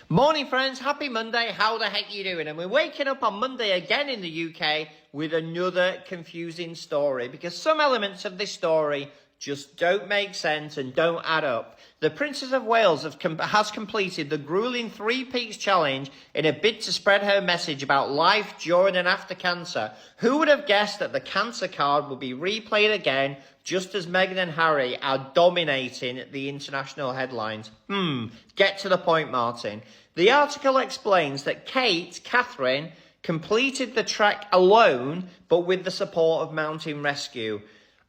Morning friends, happy Monday, how the heck you doing? And we're waking up on Monday again in the UK with another confusing story because some elements of this story just don't make sense and don't add up. The Princess of Wales has completed the grueling 3 Peaks challenge in a bid to spread her message about life during and after cancer. Who would have guessed that the cancer card would be replayed again just as Meghan and Harry are dominating the international headlines? Get to the point, Martin. The article explains that Catherine, completed the trek alone, but with the support of Mountain Rescue.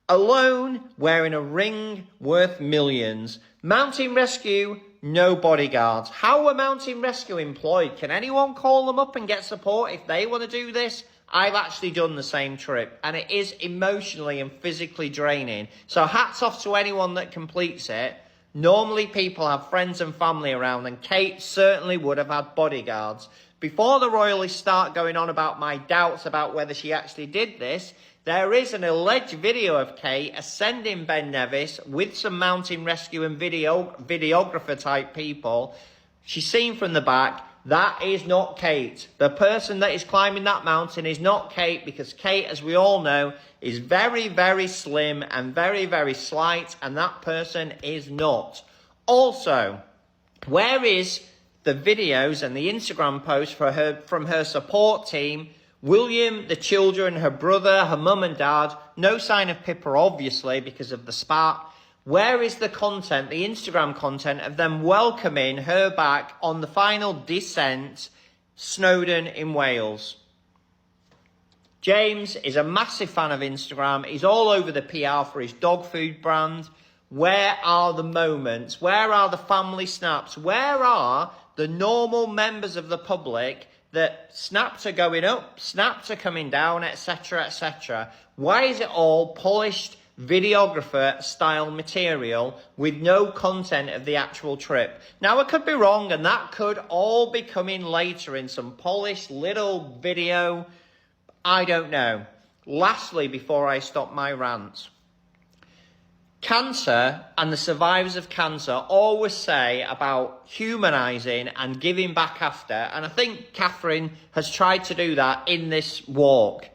Alone, wearing a ring worth millions. Mountain Rescue, no bodyguards. How were Mountain Rescue employed? Can anyone call them up and get support if they want to do this? I've actually done the same trip, and it is emotionally and physically draining. So hats off to anyone that completes it. Normally people have friends and family around, and Kate certainly would have had bodyguards. Before the royalists start going on about my doubts about whether she actually did this, there is an alleged video of Kate ascending Ben Nevis with some Mountain Rescue and videographer type people. She's seen from the back. That is not Kate. The person that is climbing that mountain is not Kate, because Kate, as we all know, is very, very slim and very, very slight, and that person is not. Also, where is the videos and the Instagram posts from her support team? William, the children, her brother, her mum and dad. No sign of Pippa, obviously, because of the spat. Where is the content, the Instagram content of them welcoming her back on the final descent, Snowdon in Wales? James is a massive fan of Instagram. He's all over the PR for his dog food brand. Where are the moments? Where are the family snaps? Where are the normal members of the public that snaps are going up, snaps are coming down, etc., etc.? Why is it all polished videographer style material with no content of the actual trip? Now, I could be wrong, and that could all be coming later in some polished little video. I don't know. Lastly, before I stop my rant, cancer and the survivors of cancer always say about humanising and giving back after, and I think Catherine has tried to do that in this walk.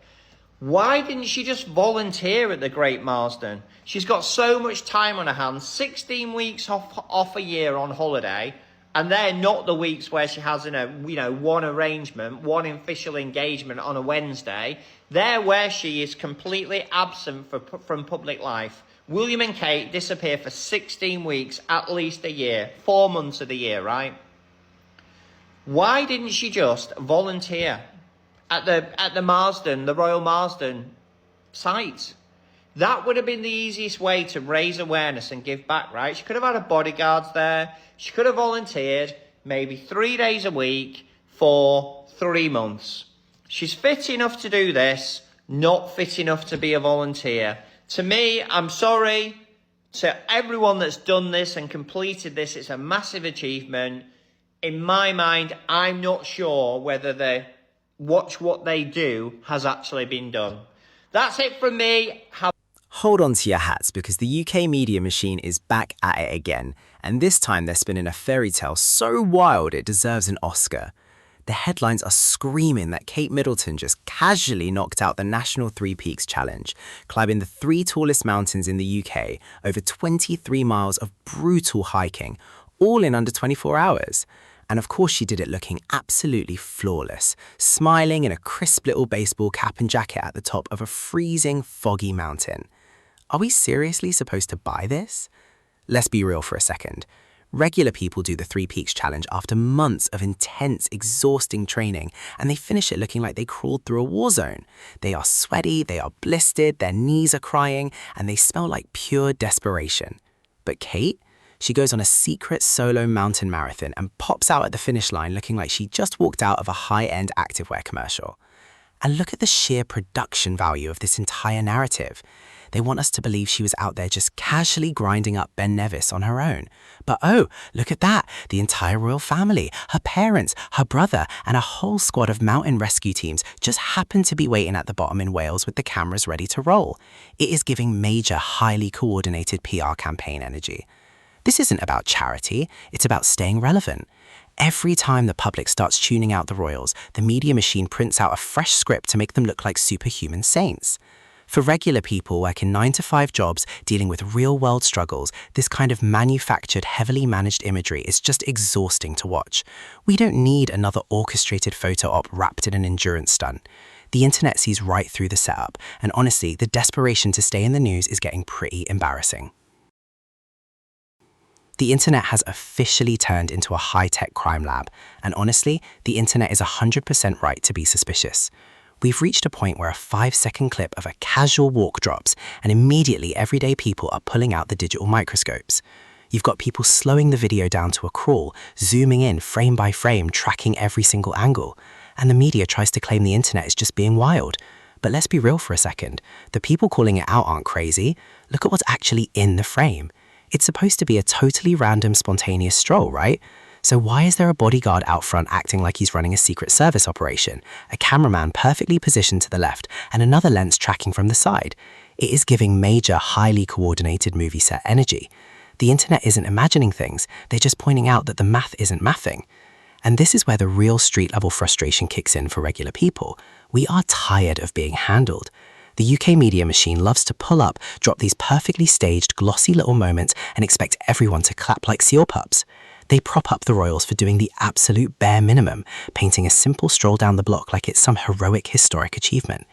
Why didn't she just volunteer at the Great Marsden? She's got so much time on her hands, 16 weeks off a year on holiday, and they're not the weeks where she has one arrangement, one official engagement on a Wednesday. They're where she is completely absent from public life. William and Kate disappear for 16 weeks, at least a year, 4 months of the year, right? Why didn't she just volunteer at the Marsden, the Royal Marsden site? That would have been the easiest way to raise awareness and give back, right? She could have had her bodyguards there. She could have volunteered maybe 3 days a week for 3 months. She's fit enough to do this, not fit enough to be a volunteer. To me, I'm sorry to everyone that's done this and completed this. It's a massive achievement. In my mind, I'm not sure whether the watch what they do has actually been done. That's it from me. Hold on to your hats, because the UK media machine is back at it again, and this time they're spinning a fairy tale so wild it deserves an Oscar. The headlines are screaming that Kate Middleton just casually knocked out the National 3 Peaks Challenge, climbing the 3 tallest mountains in the UK, over 23 miles of brutal hiking, all in under 24 hours. And of course she did it looking absolutely flawless, smiling in a crisp little baseball cap and jacket at the top of a freezing, foggy mountain. Are we seriously supposed to buy this? Let's be real for a second. Regular people do the 3 Peaks Challenge after months of intense, exhausting training, and they finish it looking like they crawled through a war zone. They are sweaty, they are blistered, their knees are crying, and they smell like pure desperation. But Kate? She goes on a secret solo mountain marathon and pops out at the finish line looking like she just walked out of a high-end activewear commercial. And look at the sheer production value of this entire narrative. They want us to believe she was out there just casually grinding up Ben Nevis on her own. But oh, look at that, the entire royal family, her parents, her brother, and a whole squad of mountain rescue teams just happened to be waiting at the bottom in Wales with the cameras ready to roll. It is giving major, highly coordinated PR campaign energy. This isn't about charity, it's about staying relevant. Every time the public starts tuning out the royals, the media machine prints out a fresh script to make them look like superhuman saints. For regular people working 9-to-5 jobs, dealing with real-world struggles, this kind of manufactured, heavily managed imagery is just exhausting to watch. We don't need another orchestrated photo op wrapped in an endurance stunt. The internet sees right through the setup, and honestly, the desperation to stay in the news is getting pretty embarrassing. The internet has officially turned into a high-tech crime lab, and honestly, the internet is 100% right to be suspicious. We've reached a point where a 5-second clip of a casual walk drops, and immediately everyday people are pulling out the digital microscopes. You've got people slowing the video down to a crawl, zooming in frame by frame, tracking every single angle. And the media tries to claim the internet is just being wild. But let's be real for a second. The people calling it out aren't crazy. Look at what's actually in the frame. It's supposed to be a totally random, spontaneous stroll, right? So why is there a bodyguard out front acting like he's running a Secret Service operation, a cameraman perfectly positioned to the left, and another lens tracking from the side? It is giving major, highly coordinated movie set energy. The internet isn't imagining things, they're just pointing out that the math isn't mathing. And this is where the real street-level frustration kicks in for regular people. We are tired of being handled. The UK media machine loves to pull up, drop these perfectly staged, glossy little moments and expect everyone to clap like seal pups. They prop up the royals for doing the absolute bare minimum, painting a simple stroll down the block like it's some heroic historic achievement.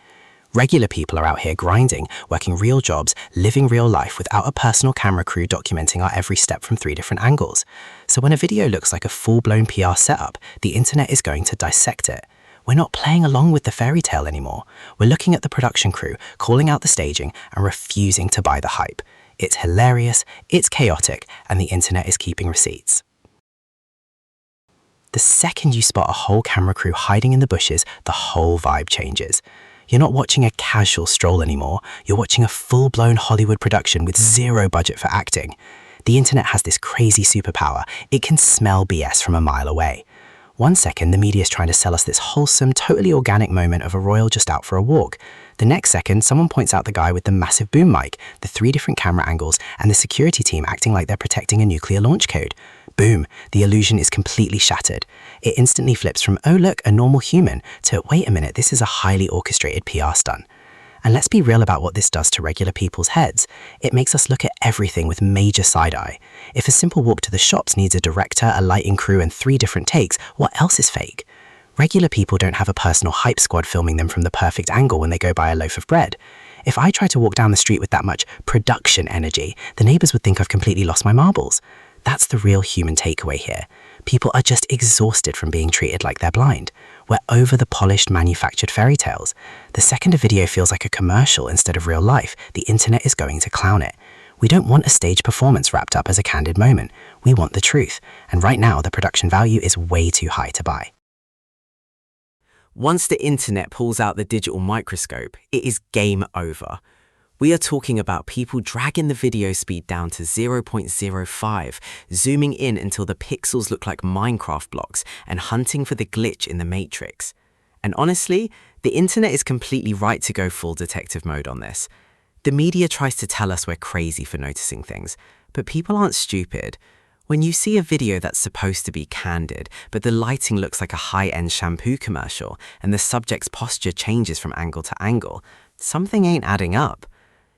Regular people are out here grinding, working real jobs, living real life without a personal camera crew documenting our every step from 3 different angles. So when a video looks like a full-blown PR setup, the internet is going to dissect it. We're not playing along with the fairy tale anymore. We're looking at the production crew, calling out the staging, and refusing to buy the hype. It's hilarious, it's chaotic, and the internet is keeping receipts. The second you spot a whole camera crew hiding in the bushes, the whole vibe changes. You're not watching a casual stroll anymore, you're watching a full-blown Hollywood production with zero budget for acting. The internet has this crazy superpower, it can smell BS from a mile away. One second, the media's trying to sell us this wholesome, totally organic moment of a royal just out for a walk. The next second, someone points out the guy with the massive boom mic, the 3 different camera angles, and the security team acting like they're protecting a nuclear launch code. Boom, the illusion is completely shattered. It instantly flips from, oh look, a normal human, to, wait a minute, this is a highly orchestrated PR stunt. And let's be real about what this does to regular people's heads. It makes us look at everything with major side-eye. If a simple walk to the shops needs a director, a lighting crew, and 3 different takes, what else is fake? Regular people don't have a personal hype squad filming them from the perfect angle when they go buy a loaf of bread. If I try to walk down the street with that much production energy, the neighbors would think I've completely lost my marbles. That's the real human takeaway here. People are just exhausted from being treated like they're blind. We're over the polished, manufactured fairy tales. The second a video feels like a commercial instead of real life, the internet is going to clown it. We don't want a stage performance wrapped up as a candid moment. We want the truth. And right now, the production value is way too high to buy. Once the internet pulls out the digital microscope, it is game over. We are talking about people dragging the video speed down to 0.05, zooming in until the pixels look like Minecraft blocks, and hunting for the glitch in the matrix. And honestly, the internet is completely right to go full detective mode on this. The media tries to tell us we're crazy for noticing things, but people aren't stupid. When you see a video that's supposed to be candid, but the lighting looks like a high-end shampoo commercial, and the subject's posture changes from angle to angle, something ain't adding up.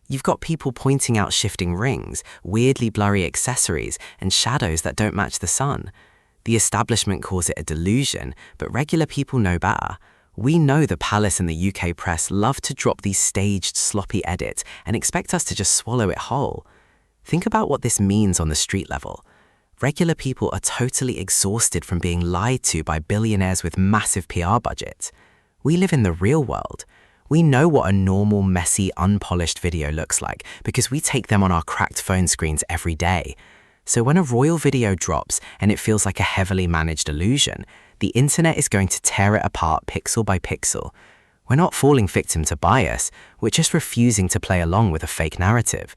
You've got people pointing out shifting rings, weirdly blurry accessories, and shadows that don't match the sun. The establishment calls it a delusion, but regular people know better. We know the palace and the UK press love to drop these staged, sloppy edits and expect us to just swallow it whole. Think about what this means on the street level. Regular people are totally exhausted from being lied to by billionaires with massive PR budgets. We live in the real world. We know what a normal, messy, unpolished video looks like because we take them on our cracked phone screens every day. So when a royal video drops and it feels like a heavily managed illusion, the internet is going to tear it apart pixel by pixel. We're not falling victim to bias, we're just refusing to play along with a fake narrative.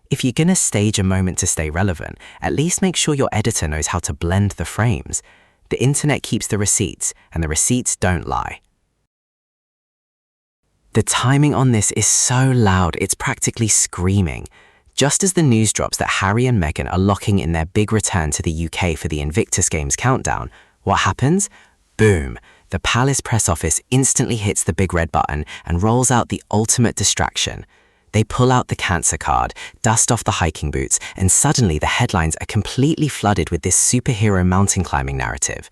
If you're gonna stage a moment to stay relevant, at least make sure your editor knows how to blend the frames. The internet keeps the receipts, and the receipts don't lie. The timing on this is so loud, it's practically screaming. Just as the news drops that Harry and Meghan are locking in their big return to the UK for the Invictus Games countdown, What happens? Boom! The palace press office instantly hits the big red button and rolls out the ultimate distraction. They pull out the cancer card, dust off the hiking boots, and suddenly the headlines are completely flooded with this superhero mountain climbing narrative.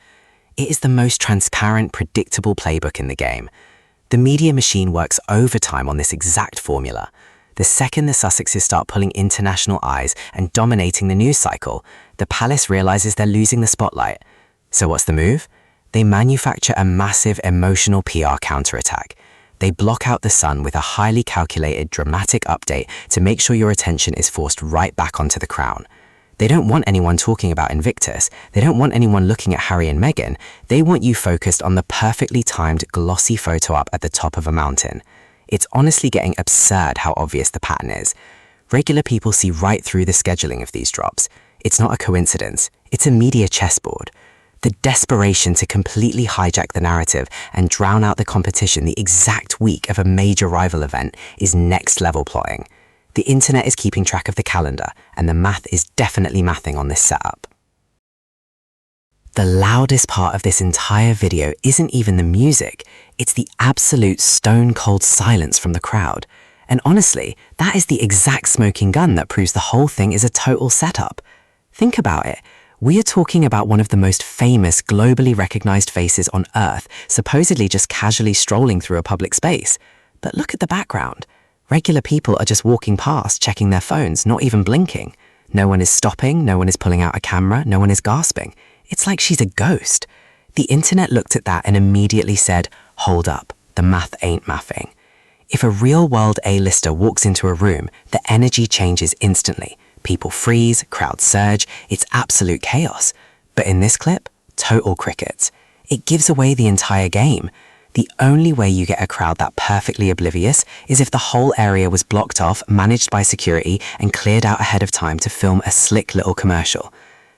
It is the most transparent, predictable playbook in the game. The media machine works overtime on this exact formula. The second the Sussexes start pulling international eyes and dominating the news cycle, the palace realizes they're losing the spotlight. So what's the move? They manufacture a massive emotional PR counterattack. They block out the sun with a highly calculated, dramatic update to make sure your attention is forced right back onto the crown. They don't want anyone talking about Invictus. They don't want anyone looking at Harry and Meghan. They want you focused on the perfectly timed, glossy photo op at the top of a mountain. It's honestly getting absurd how obvious the pattern is. Regular people see right through the scheduling of these drops. It's not a coincidence. It's a media chessboard. The desperation to completely hijack the narrative and drown out the competition the exact week of a major rival event is next-level plotting. The internet is keeping track of the calendar, and the math is definitely mathing on this setup. The loudest part of this entire video isn't even the music, it's the absolute stone-cold silence from the crowd. And honestly, that is the exact smoking gun that proves the whole thing is a total setup. Think about it. We are talking about one of the most famous, globally recognized faces on Earth, supposedly just casually strolling through a public space. But look at the background. Regular people are just walking past, checking their phones, not even blinking. No one is stopping, no one is pulling out a camera, no one is gasping. It's like she's a ghost. The internet looked at that and immediately said, hold up, the math ain't mathing. If a real-world A-lister walks into a room, the energy changes instantly. People freeze, crowds surge, it's absolute chaos. But in this clip, total crickets. It gives away the entire game. The only way you get a crowd that perfectly oblivious is if the whole area was blocked off, managed by security, and cleared out ahead of time to film a slick little commercial.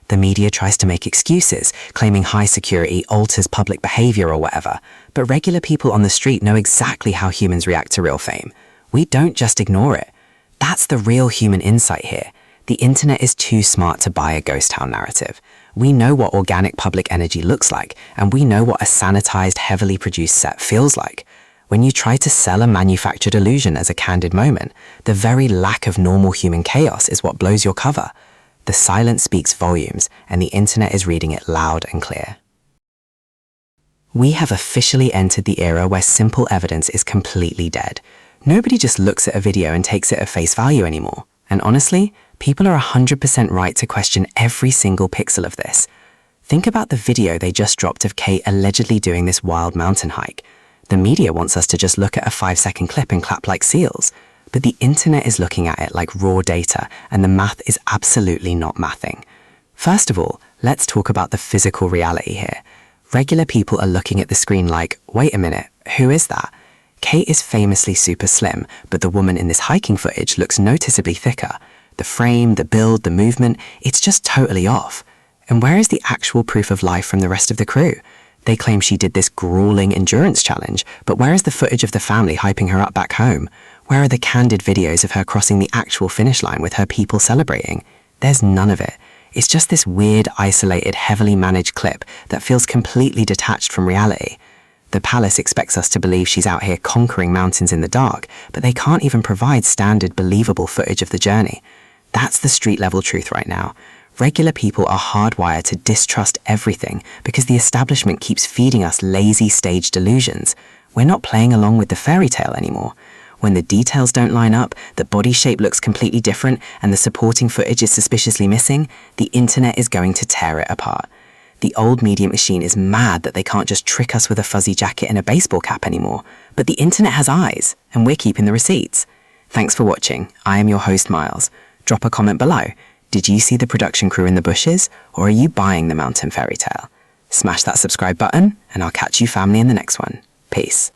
The media tries to make excuses, claiming high security alters public behavior or whatever, but regular people on the street know exactly how humans react to real fame. We don't just ignore it. That's the real human insight here. The internet is too smart to buy a ghost town narrative. We know what organic public energy looks like, and we know what a sanitized, heavily produced set feels like. When you try to sell a manufactured illusion as a candid moment, the very lack of normal human chaos is what blows your cover. The silence speaks volumes, and the internet is reading it loud and clear. We have officially entered the era where simple evidence is completely dead. Nobody just looks at a video and takes it at face value anymore. And honestly, people are 100% right to question every single pixel of this. Think about the video they just dropped of Kate allegedly doing this wild mountain hike. The media wants us to just look at a 5-second clip and clap like seals. But the internet is looking at it like raw data, and the math is absolutely not mathing. First of all, let's talk about the physical reality here. Regular people are looking at the screen like, wait a minute, who is that? Kate is famously super slim, but the woman in this hiking footage looks noticeably thicker. The frame, the build, the movement, it's just totally off. And where is the actual proof of life from the rest of the crew? They claim she did this grueling endurance challenge, but where is the footage of the family hyping her up back home? Where are the candid videos of her crossing the actual finish line with her people celebrating? There's none of it. It's just this weird, isolated, heavily managed clip that feels completely detached from reality. The palace expects us to believe she's out here conquering mountains in the dark, but they can't even provide standard, believable footage of the journey. That's the street-level truth right now. Regular people are hardwired to distrust everything because the establishment keeps feeding us lazy, staged illusions. We're not playing along with the fairy tale anymore. When the details don't line up, the body shape looks completely different, and the supporting footage is suspiciously missing, the internet is going to tear it apart. The old media machine is mad that they can't just trick us with a fuzzy jacket and a baseball cap anymore. But the internet has eyes, and we're keeping the receipts. Thanks for watching. I am your host, Miles. Drop a comment below. Did you see the production crew in the bushes, or are you buying the mountain fairy tale? Smash that subscribe button, and I'll catch you family in the next one. Peace.